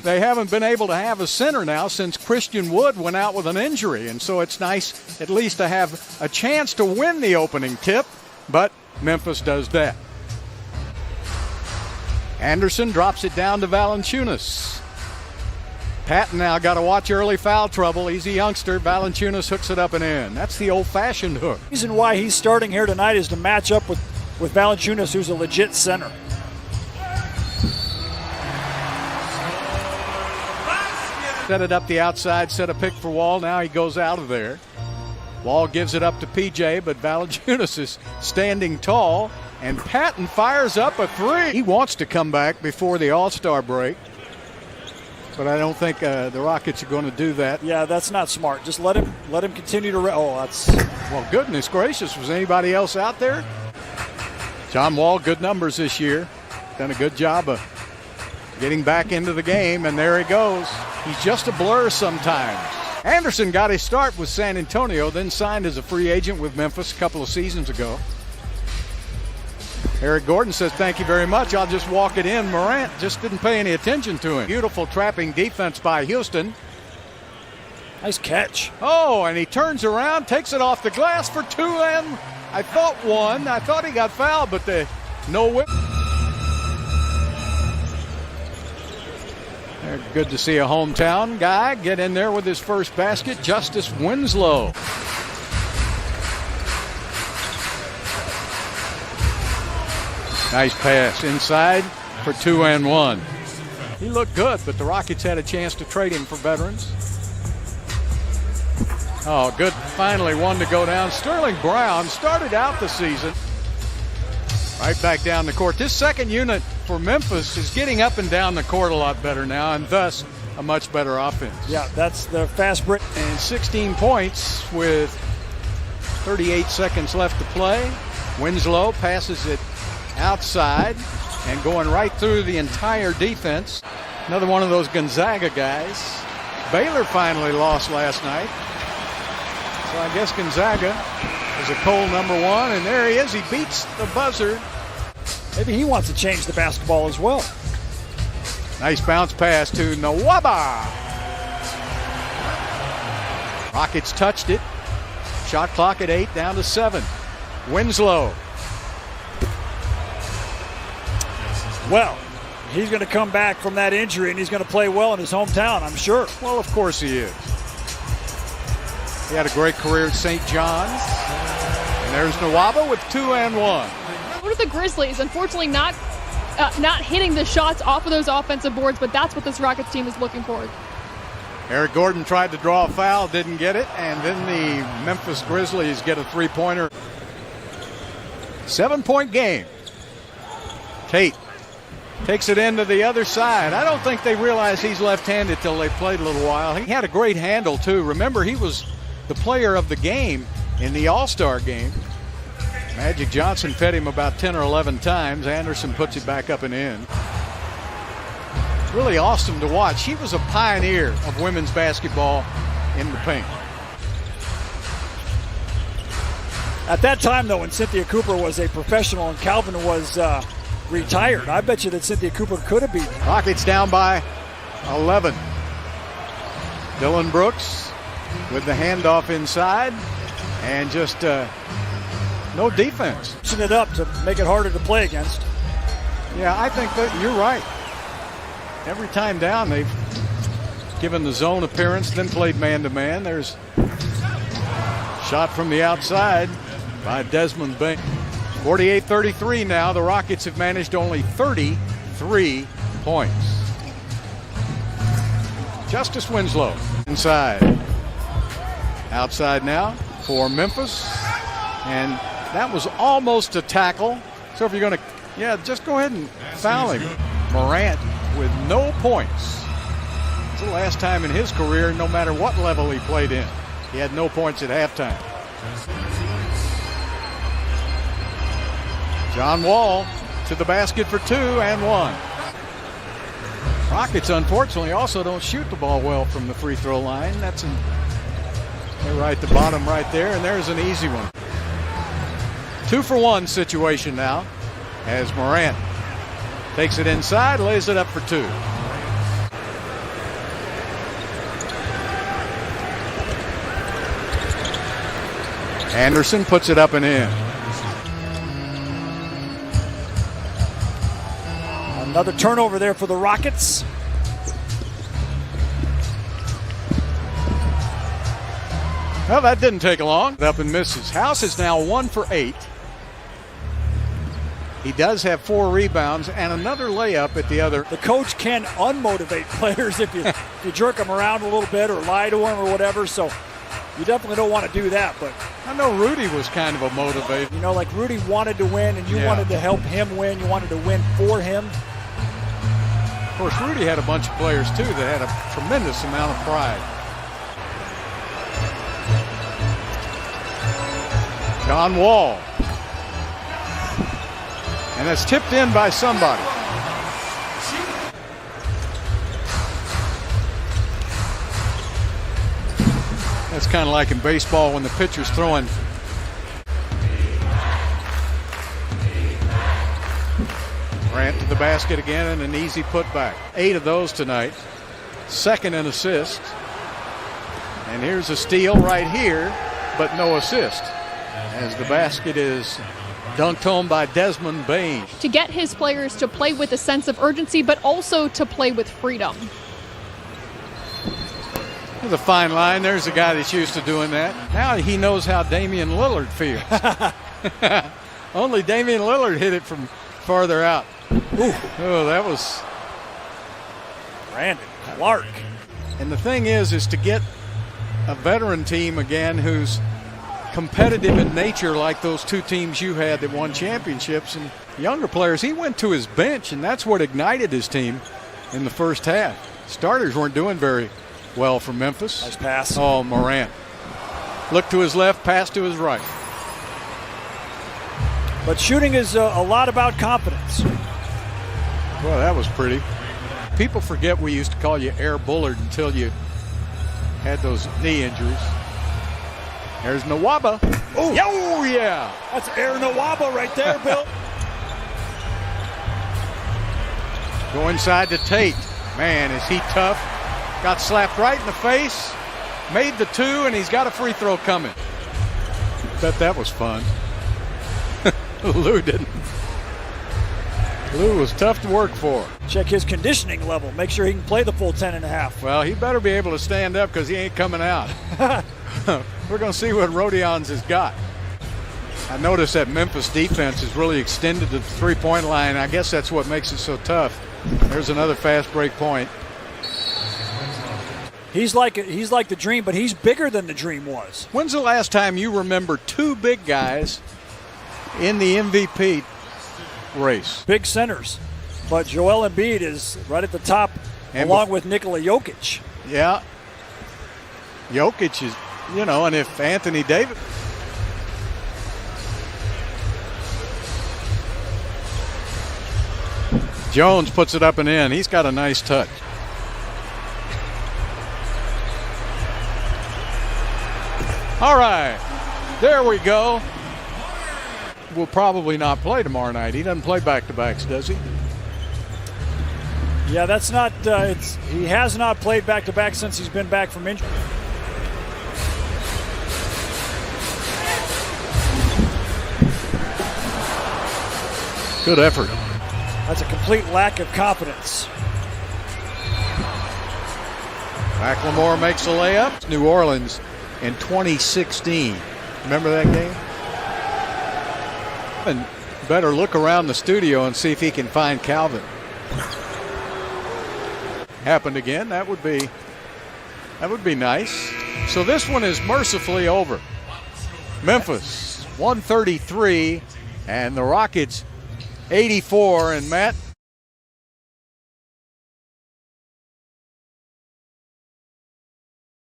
they haven't been able to have a center now since Christian Wood went out with an injury. And so it's nice at least to have a chance to win the opening tip, but Memphis does that. Anderson drops it down to Valanciunas. Patton now got to watch early foul trouble. He's a youngster. Valanciunas hooks it up and in. That's the old-fashioned hook. The reason why he's starting here tonight is to match up with Valanciunas, who's a legit center. Set it up the outside, set a pick for Wall. Now he goes out of there. Wall gives it up to PJ, but Valanciunas is standing tall, and Patton fires up a three. He wants to come back before the All-Star break, but I don't think the Rockets are going to do that. Yeah, that's not smart. Just let him continue to. That's. Well, goodness gracious, was anybody else out there? John Wall, good numbers this year. Done a good job of getting back into the game, and there he goes. He's just a blur sometimes. Anderson got his start with San Antonio, then signed as a free agent with Memphis a couple of seasons ago. Eric Gordon says, thank you very much. I'll just walk it in. Morant just didn't pay any attention to him. Beautiful trapping defense by Houston. Nice catch. Oh, and he turns around, takes it off the glass for two, and I thought one. I thought he got fouled, but no whip. Good to see a hometown guy get in there with his first basket, Justice Winslow. Nice pass inside for 2 and 1. He looked good, but the Rockets had a chance to trade him for veterans. Oh, good. Finally one to go down. Sterling Brown started out the season right back down the court. This second unit for Memphis is getting up and down the court a lot better now, and thus a much better offense. Yeah, that's the fast break. And 16 points with 38 seconds left to play. Winslow passes it outside and going right through the entire defense. Another one of those Gonzaga guys. Baylor finally lost last night. So I guess Gonzaga is a cold number one, and there he is. He beats the buzzer. Maybe he wants to change the basketball as well. Nice bounce pass to Nwaba. Rockets touched it. Shot clock at 8, down to 7. Winslow. Well, he's going to come back from that injury, and he's going to play well in his hometown, I'm sure. Well, of course he is. He had a great career at St. John's. And there's Nwaba with 2 and 1. What are the Grizzlies? Unfortunately, not hitting the shots off of those offensive boards, but that's what this Rockets team is looking for. Eric Gordon tried to draw a foul, didn't get it, and then the Memphis Grizzlies get a three-pointer. 7-point game. Tate takes it into the other side. I don't think they realize he's left-handed till they played a little while. He had a great handle, too. Remember, he was the player of the game in the All-Star game. Magic Johnson fed him about 10 or 11 times. Anderson puts it back up and in. It's really awesome to watch. He was a pioneer of women's basketball in the paint. At that time, though, when Cynthia Cooper was a professional and Calvin was retired, I bet you that Cynthia Cooper could have beaten him. Rockets down by 11. Dylan Brooks with the handoff inside and just no defense. Pushing it up to make it harder to play against. Yeah, I think that you're right. Every time down, they've given the zone appearance, then played man-to-man. There's shot from the outside by Desmond Bain. 48-33 now. The Rockets have managed only 33 points. Justice Winslow inside. Outside now for Memphis. And that was almost a tackle. So if you're going to, just go ahead and foul him. Morant with no points. It's the last time in his career, no matter what level he played in, he had no points at halftime. John Wall to the basket for 2 and 1. Rockets, unfortunately, also don't shoot the ball well from the free throw line. They're right at the bottom right there, and there's an easy one. 2-for-1 situation now as Morant takes it inside, lays it up for 2. Anderson puts it up and in. Another turnover there for the Rockets. Well, that didn't take long. Up and misses. House is now 1 for 8. He does have 4 rebounds and another layup at the other. The coach can unmotivate players if you jerk them around a little bit or lie to them or whatever, so you definitely don't want to do that. But I know Rudy was kind of a motivator. You know, like Rudy wanted to win and you wanted to help him win. You wanted to win for him. Of course, Rudy had a bunch of players, too, that had a tremendous amount of pride. John Wall. And that's tipped in by somebody. That's kind of like in baseball when the pitcher's throwing. Grant to the basket again and an easy putback. 8 of those tonight. Second in assist. And here's a steal right here, but no assist, as the basket is dunked home by Desmond Bain. To get his players to play with a sense of urgency, but also to play with freedom. There's a fine line. There's a guy that's used to doing that. Now he knows how Damian Lillard feels. Only Damian Lillard hit it from farther out. Ooh. Oh, that was Brandon Clark. And the thing is to get a veteran team again who's competitive in nature like those 2 teams you had that won championships, and younger players. He went to his bench, and that's what ignited his team in the first half. Starters weren't doing very well for Memphis. Nice pass. Oh, Morant. Look to his left, pass to his right. But shooting is a lot about confidence. Well, that was pretty. People forget we used to call you Air Bullard until you had those knee injuries. There's Nawaba. Oh, yeah. That's Air Nawaba right there, Bill. Go inside to Tate. Man, is he tough. Got slapped right in the face. Made the 2, and he's got a free throw coming. Bet that was fun. Lou didn't. Lou was tough to work for. Check his conditioning level. Make sure he can play the full 10.5. Well, he better be able to stand up because he ain't coming out. We're going to see what Rodion's has got. I noticed that Memphis defense is really extended to the three-point line. I guess that's what makes it so tough. There's another fast break point. He's like the Dream, but he's bigger than the Dream was. When's the last time you remember 2 big guys in the MVP race? Big centers. But Joel Embiid is right at the top, and along with Nikola Jokic. Yeah. Jokic is, and if Anthony Davis. Jones puts it up and in. He's got a nice touch. All right, there we go. Will probably not play tomorrow night. He doesn't play back-to-backs, does he? Yeah, that's not. He has not played back-to-back since he's been back from injury. Good effort. That's a complete lack of confidence. McLemore makes a layup. New Orleans in 2016. Remember that game? And better look around the studio and see if he can find Calvin. Happened again. That would be nice. So this one is mercifully over. Memphis 133 and the Rockets 84. And Matt,